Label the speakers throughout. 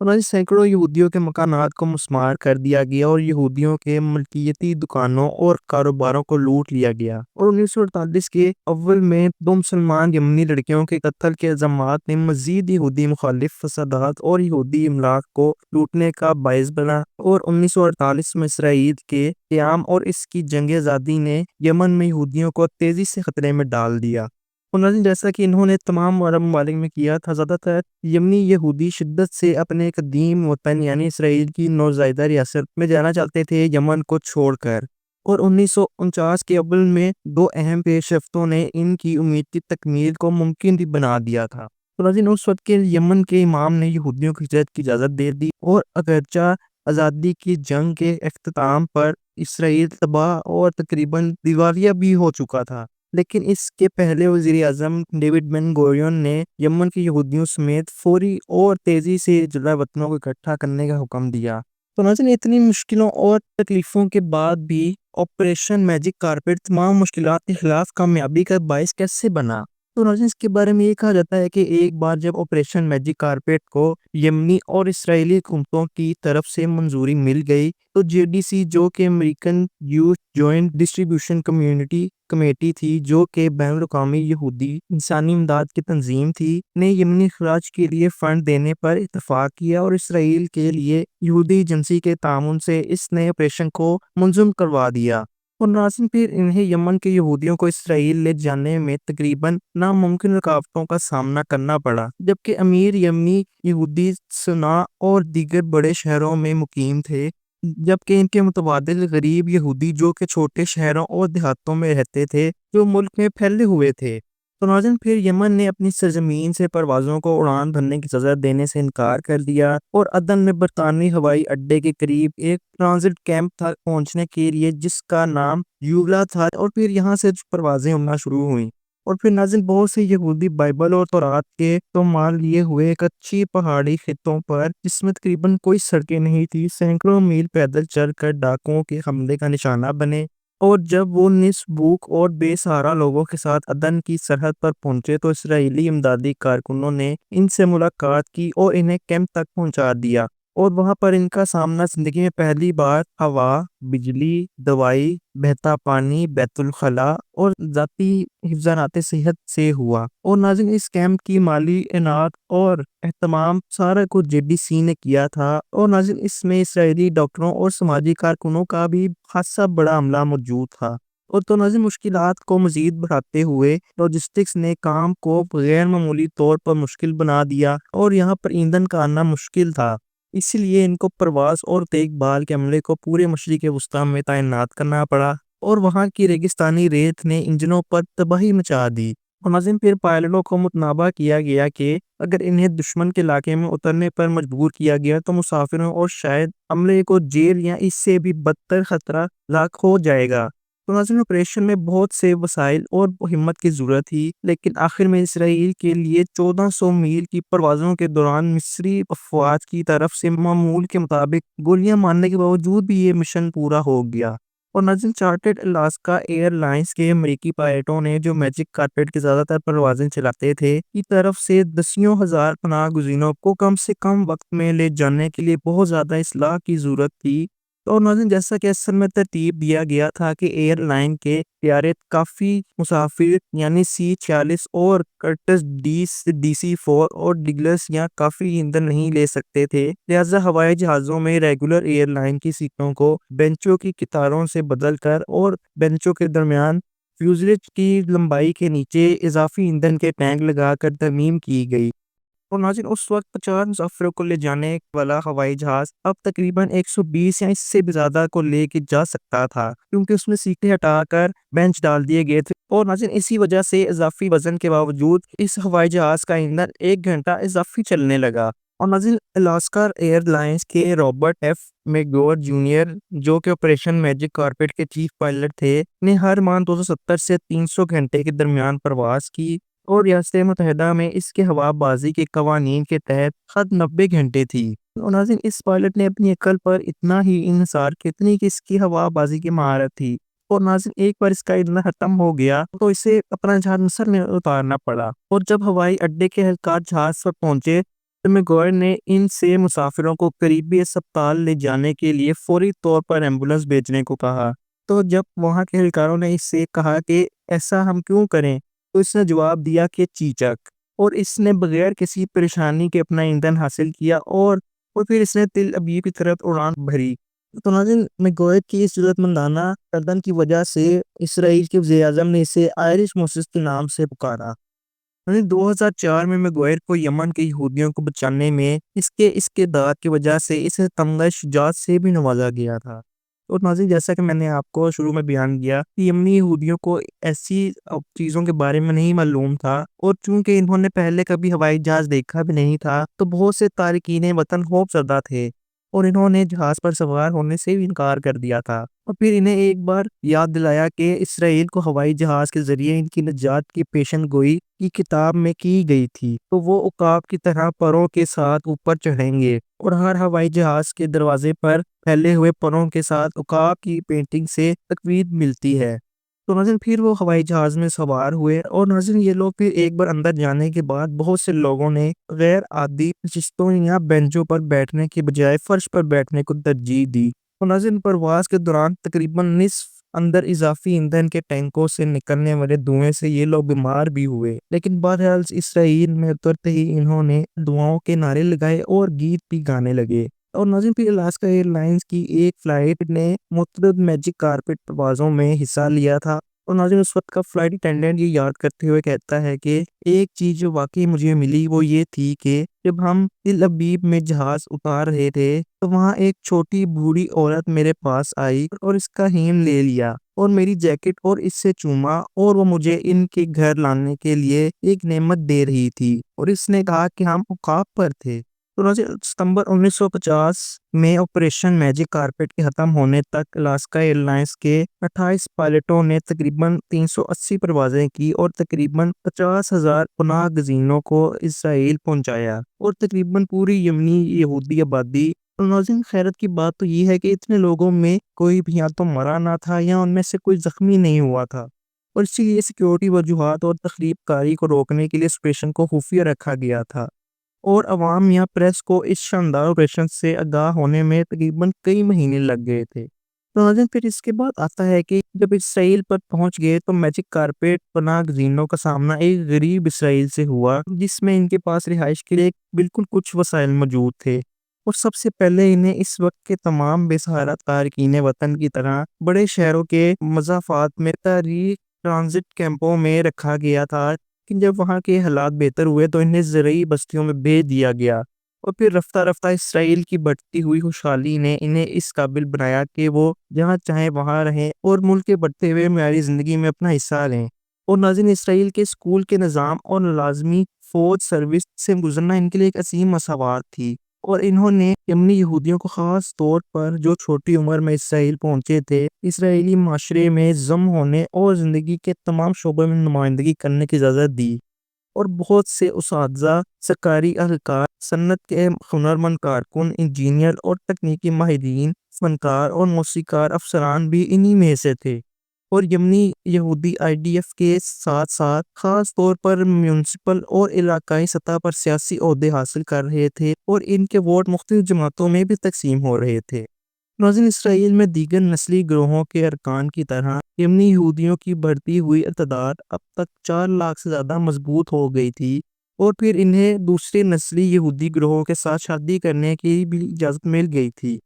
Speaker 1: اور سینکڑوں یہودیوں کے مکانات کو مسمار کر دیا گیا اور یہودیوں کے ملکیتی دکانوں اور کاروباروں کو لوٹ لیا گیا۔ اور 1948 کے اول میں 2 مسلمان یمنی لڑکیوں کے قتل کے الزامات نے مزید یہودی مخالف فسادات اور یہودی املاک کو لوٹنے کا باعث بنا۔ اور 1948 میں اسرائیل کے قیام اور اس کی جنگ آزادی نے یمن میں یہودیوں کو تیزی سے خطرے میں ڈال دیا۔ اور ناظرین، جیسا کہ انہوں نے تمام عرب ممالک میں کیا تھا، زیادہ تر یمنی یہودی شدت سے اپنے قدیم وطن یعنی اسرائیل کی نوزائیدہ ریاست میں جانا چاہتے تھے، یمن کو چھوڑ کر۔ اور 1949 کے اول میں 2 اہم پیش رفتوں نے ان کی امید کی تکمیل کو ممکن بھی بنا دیا تھا۔ تو ناظرین، اس وقت کے یمن کے امام نے یہودیوں کی ہجرت کی اجازت دے دی، اور اگرچہ آزادی کی جنگ کے اختتام پر اسرائیل تباہ اور تقریباً دیوالیہ بھی ہو چکا تھا، لیکن اس کے پہلے وزیر اعظم ڈیوڈ بن گورین نے یمن کے یہودیوں سمیت فوری اور تیزی سے جلا وطنوں کو اکٹھا کرنے کا حکم دیا۔ تو ناظرین، اتنی مشکلوں اور تکلیفوں کے بعد بھی آپریشن میجک کارپیٹ تمام مشکلات کے خلاف کامیابی کا باعث کیسے بنا؟ تو ناظرین، اس کے بارے میں یہ کہا جاتا ہے کہ ایک بار جب آپریشن میجک کارپیٹ کو یمنی اور اسرائیلی حکومتوں کی طرف سے منظوری مل گئی تو JDC، جو کہ American youth joint distribution committee تھی، جو کہ بین الاقوامی یہودی انسانی امداد کی تنظیم تھی، نے یمنی اخراج کے لیے فنڈ دینے پر اتفاق کیا اور اسرائیل کے لیے یہودی ایجنسی کے تعاون سے اس نئے آپریشن کو منظم کروا دیا۔ اور ناظرین، پھر انہیں یمن کے یہودیوں کو اسرائیل لے جانے میں تقریباً ناممکن رکاوٹوں کا سامنا کرنا پڑا، جبکہ امیر یمنی یہودی صنعاء اور دیگر بڑے شہروں میں مقیم تھے، جبکہ ان کے متبادل غریب یہودی جو کہ چھوٹے شہروں اور دیہاتوں میں رہتے تھے، جو ملک میں پھیلے ہوئے تھے۔ تو ناظرین، پھر یمن نے اپنی سرزمین سے پروازوں کو اڑان بھرنے کی اجازت دینے سے انکار کر دیا، اور عدن میں برطانوی ہوائی اڈے کے قریب ایک ٹرانزٹ کیمپ تھا پہنچنے کے لیے جس کا نام یولا تھا، اور پھر یہاں سے پروازیں اڑنا شروع ہوئیں۔ اور پھر ناظرین، بہت سے یہودی بائبل اور تورات کے تومال لیے ہوئے ایک اچھی پہاڑی خطوں پر، جس میں تقریباً کوئی سڑکیں نہیں تھی، سینکڑوں میل پیدل چل کر ڈاکوؤں کے حملے کا نشانہ بنے۔ اور جب وہ نصف بھوک اور بے سہارا لوگوں کے ساتھ عدن کی سرحد پر پہنچے تو اسرائیلی امدادی کارکنوں نے ان سے ملاقات کی اور انہیں کیمپ تک پہنچا دیا، اور وہاں پر ان کا سامنا زندگی میں پہلی بار ہوا، بجلی، دوائی، بہتا پانی، بیت الخلاء اور ذاتی حفظانات صحت سے ہوا۔ اور ناظرین، اس کیمپ کی مالی اعانت اور اہتمام سارا کچھ JDC نے کیا تھا، اور ناظرین، اس میں اسرائیلی ڈاکٹروں اور سماجی کارکنوں کا بھی خاصا بڑا عملہ موجود تھا۔ اور تو ناظرین، مشکلات کو مزید بڑھاتے ہوئے لاجسٹکس نے کام کو غیر معمولی طور پر مشکل بنا دیا، اور یہاں پر ایندھن کا آنا مشکل تھا، اس لیے ان کو پرواز اور دیکھ بھال کے عملے کو پورے مشرق وسطیٰ میں تعینات کرنا پڑا، اور وہاں کی ریگستانی ریت نے انجنوں پر تباہی مچا دی۔ اور ناظرین، پھر پائلٹوں کو متنبہ کیا گیا کہ اگر انہیں دشمن کے علاقے میں اترنے پر مجبور کیا گیا تو مسافروں اور شاید عملے کو جیل یا اس سے بھی بدتر خطرہ لاحق ہو جائے گا۔ تو ناظرین، آپریشن میں بہت سے وسائل اور ہمت کی ضرورت تھی، لیکن آخر میں اسرائیل کے لیے 1400 میل کی پروازوں کے دوران مصری افواج کی طرف سے معمول کے مطابق گولیاں مارنے کے باوجود بھی یہ مشن پورا ہو گیا۔ اور ناظرین، چارٹرڈ الاسکا ایئر لائنز کے امریکی پائلٹوں نے جو میجک کارپیٹ کی زیادہ تر پروازیں چلاتے تھے کی طرف سے دسیوں ہزار پناہ گزینوں کو کم سے کم وقت میں لے جانے کے لیے بہت زیادہ اصلاح کی ضرورت تھی۔ اور ناظرین، جیسا کہ اصل میں ترتیب دیا گیا تھا کہ ایئر لائن کے طیارے کافی مسافر یعنی C-46 اور کرٹس DC-4 اور ڈگلس یا کافی ایندھن نہیں لے سکتے تھے، لہذا ہوائی جہازوں میں ریگولر ایئر لائن کی سیٹوں کو بینچوں کی قطاروں سے بدل کر اور بینچوں کے درمیان فیوزلیج کی لمبائی کے نیچے اضافی ایندھن کے ٹینک لگا کر ترمیم کی گئی۔ اور ناظرین، اس وقت 50 مسافروں کو لے جانے والا ہوائی جہاز اب تقریباً 120 یا اس سے بھی زیادہ کو لے کے جا سکتا تھا، کیونکہ اس میں سیٹیں ہٹا کر بینچ ڈال دیے گئے تھے۔ اور ناظرین، اسی وجہ سے اضافی وزن کے باوجود اس ہوائی جہاز کا ایندھن 1 گھنٹہ اضافی چلنے لگا۔ اور ناظرین، الاسکا ایئر لائنز کے رابرٹ ایف میگور جونیئر، جو کہ آپریشن میجک کارپیٹ کے چیف پائلٹ تھے، نے ہر ماہ 270 سے 300 گھنٹے کے درمیان پرواز کی، اور ریاست متحدہ میں اس کے ہوا بازی کے قوانین کے تحت حد 90 گھنٹے تھی۔ اور ناظرین، اس پائلٹ نے اپنی عقل پر اتنا ہی انحصار کیا کہ اس کی ہوا بازی کی مہارت تھی۔ اور ناظرین، ایک بار اس کا ایندھن ختم ہو گیا تو اسے اپنا جہاز مصر میں اتارنا پڑا، اور جب ہوائی اڈے کے اہلکار جہاز پر پہنچے میگوائر نے ان سے مسافروں کو قریبی اسپتال لے جانے کے لیے فوری طور پر ایمبولینس بھیجنے کو کہا۔ تو جب وہاں کے اہلکاروں نے اس سے کہا کہ ایسا ہم کیوں کریں، تو اس نے جواب دیا کہ چیچک، اور اس نے بغیر کسی پریشانی کے اپنا ایندھن حاصل کیا اور پھر اس نے تل ابیب کی طرف اڑان بھری۔ تو ناظرین، میگوائر کی اس جرأت مندانہ قدم کی وجہ سے اسرائیل کے وزیر اعظم نے اسے آئرش موسس کے نام سے پکارا۔ 2004 میں میگوائر کو یمن کے یہودیوں کو بچانے میں اس کے کردار کی وجہ سے اسے تمغہ شجاعت سے بھی نوازا گیا تھا۔ اور ناظرین، جیسا کہ میں نے آپ کو شروع میں بیان کیا کہ یمنی یہودیوں کو ایسی چیزوں کے بارے میں نہیں معلوم تھا، اور چونکہ انہوں نے پہلے کبھی ہوائی جہاز دیکھا بھی نہیں تھا، تو بہت سے تارکین وطن خوف زدہ تھے اور انہوں نے جہاز پر سوار ہونے سے بھی انکار کر دیا تھا۔ اور پھر انہیں ایک بار یاد دلایا کہ اسرائیل کو ہوائی جہاز کے ذریعے ان کی نجات کی پیشن گوئی کی کتاب میں کی گئی تھی، تو وہ عقاب کی طرح پروں کے ساتھ اوپر چڑھیں گے، اور ہر ہوائی جہاز کے دروازے پر پھیلے ہوئے پروں کے ساتھ عقاب کی پینٹنگ سے تقویت ملتی ہے۔ تو ناظرین، پھر وہ ہوائی جہاز میں سوار ہوئے، اور ناظرین یہ لوگ پھر ایک بار اندر جانے کے بعد بہت سے لوگوں نے غیر عادی نشستوں یا بینچوں پر بیٹھنے کے بجائے فرش پر بیٹھنے کو ترجیح دی۔ اور ناظرین، پرواز کے دوران تقریباً نصف اندر اضافی ایندھن کے ٹینکوں سے نکلنے والے دھوئیں سے یہ لوگ بیمار بھی ہوئے، لیکن بہرحال اسرائیل میں اترتے ہی انہوں نے دعاؤں کے نعرے لگائے اور گیت بھی گانے لگے۔ اور ناظرین، پھر الاسکا ایئر لائنز کی ایک فلائٹ نے متعدد میجک کارپٹ پروازوں میں حصہ لیا تھا۔ اور ناظرین، اس وقت کا فلائٹ اٹینڈنٹ یہ یاد کرتے ہوئے کہتا ہے کہ ایک چیز جو واقعی مجھے ملی وہ یہ تھی کہ جب ہم تل ابیب میں جہاز اتار رہے تھے تو وہاں ایک چھوٹی بوڑھی عورت میرے پاس آئی اور اس کا ہین لے لیا اور میری جیکٹ اور اس سے چوما، اور وہ مجھے ان کے گھر لانے کے لیے ایک نعمت دے رہی تھی، اور اس نے کہا کہ ہم عقاب پر تھے۔ تو ناظرین، ستمبر 1950 میں آپریشن میجک کارپٹ کے ختم ہونے تک الاسکا ایئر لائنز کے 28 پائلٹوں نے تقریباً 380 پروازیں کی اور تقریباً 50,000 پناہ گزینوں کو اسرائیل پہنچایا، اور تقریباً پوری یمنی یہودی آبادی۔ اور ناظرین، خیرت کی بات تو یہ ہے کہ اتنے لوگوں میں کوئی بھی یا تو مرا نہ تھا یا ان میں سے کوئی زخمی نہیں ہوا تھا، اور اسی لیے سیکیورٹی وجوہات اور تخریب کاری کو روکنے کے لیے اس آپریشن کو خفیہ رکھا گیا تھا، اور عوام یا پریس کو اس شاندار آپریشن سے آگاہ ہونے میں تقریباً کئی مہینے لگ گئے تھے۔ تو ناظرین، پھر اس کے بعد آتا ہے کہ جب اسرائیل پر پہنچ گئے تو میجک کارپٹ پناہ گزینوں کا سامنا ایک غریب اسرائیل سے ہوا جس میں ان کے پاس رہائش کے لیے بالکل کچھ وسائل موجود تھے، اور سب سے پہلے انہیں اس وقت کے تمام بے سہارا تارکین وطن کی طرح بڑے شہروں کے مضافات میں تاریخ ٹرانزٹ کیمپوں میں رکھا گیا تھا، لیکن جب وہاں کے حالات بہتر ہوئے تو انہیں زرعی بستیوں میں بھیج دیا گیا، اور پھر رفتہ رفتہ اسرائیل کی بڑھتی ہوئی خوشحالی نے انہیں اس قابل بنایا کہ وہ جہاں چاہیں وہاں رہیں اور ملک کے بڑھتے ہوئے معیاری زندگی میں اپنا حصہ لیں۔ اور ناظرین، اسرائیل کے اسکول کے نظام اور لازمی فوج سروس سے گزرنا ان کے لیے ایک عظیم مساوات تھی، اور انہوں نے یمنی یہودیوں کو خاص طور پر جو چھوٹی عمر میں اسرائیل پہنچے تھے، اسرائیلی معاشرے میں ضم ہونے اور زندگی کے تمام شعبوں میں نمائندگی کرنے کی اجازت دی۔ اور بہت سے اساتذہ، سرکاری اہلکار، صنعت کے ہنرمند کارکن، انجینئر اور تکنیکی ماہرین، فنکار اور موسیقار افسران بھی انہی میں سے تھے، اور یمنی یہودی IDF کے ساتھ ساتھ خاص طور پر میونسپل اور علاقائی سطح پر سیاسی عہدے حاصل کر رہے تھے، اور ان کے ووٹ مختلف جماعتوں میں بھی تقسیم ہو رہے تھے۔ ناظرین، اسرائیل میں دیگر نسلی گروہوں کے ارکان کی طرح یمنی یہودیوں کی بڑھتی ہوئی تعداد اب تک 4 لاکھ سے زیادہ مضبوط ہو گئی تھی، اور پھر انہیں دوسرے نسلی یہودی گروہوں کے ساتھ شادی کرنے کی بھی اجازت مل گئی تھی۔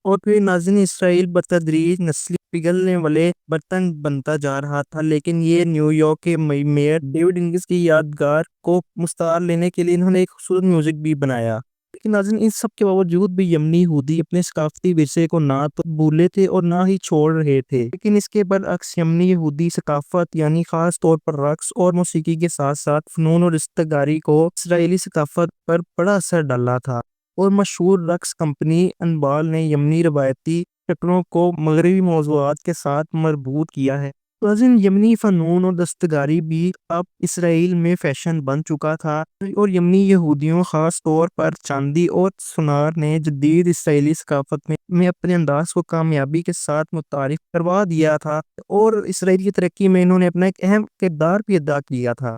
Speaker 1: اور پھر ناظرین، اسرائیل بتدریج نسلی پگھلنے والے برتن بنتا جا رہا تھا، لیکن یہ نیو یارک کے میئر ڈیوڈ انگس کی یادگار کو مستعار لینے کے لیے انہوں نے ایک خوبصورت میوزک بھی بنایا۔ لیکن ناظرین، ان سب کے باوجود بھی یمنی یہودی اپنے ثقافتی ورثے کو نہ تو بھولے تھے اور نہ ہی چھوڑ رہے تھے، لیکن اس کے برعکس یمنی یہودی ثقافت یعنی خاص طور پر رقص اور موسیقی کے ساتھ ساتھ فنون اور دستکاری کو اسرائیلی ثقافت پر بڑا اثر ڈالا تھا، اور مشہور رقص کمپنی انبال نے یمنی روایتی شکلوں کو مغربی موضوعات کے ساتھ مربوط کیا ہے۔ ناظرین، یمنی فنون اور دستکاری بھی اب اسرائیل میں فیشن بن چکا تھا، اور یمنی یہودیوں خاص طور پر چاندی اور سونار نے جدید اسرائیلی ثقافت میں اپنے انداز کو کامیابی کے ساتھ متعارف کروا دیا تھا، اور اسرائیل کی ترقی میں انہوں نے اپنا ایک اہم کردار بھی ادا کیا تھا۔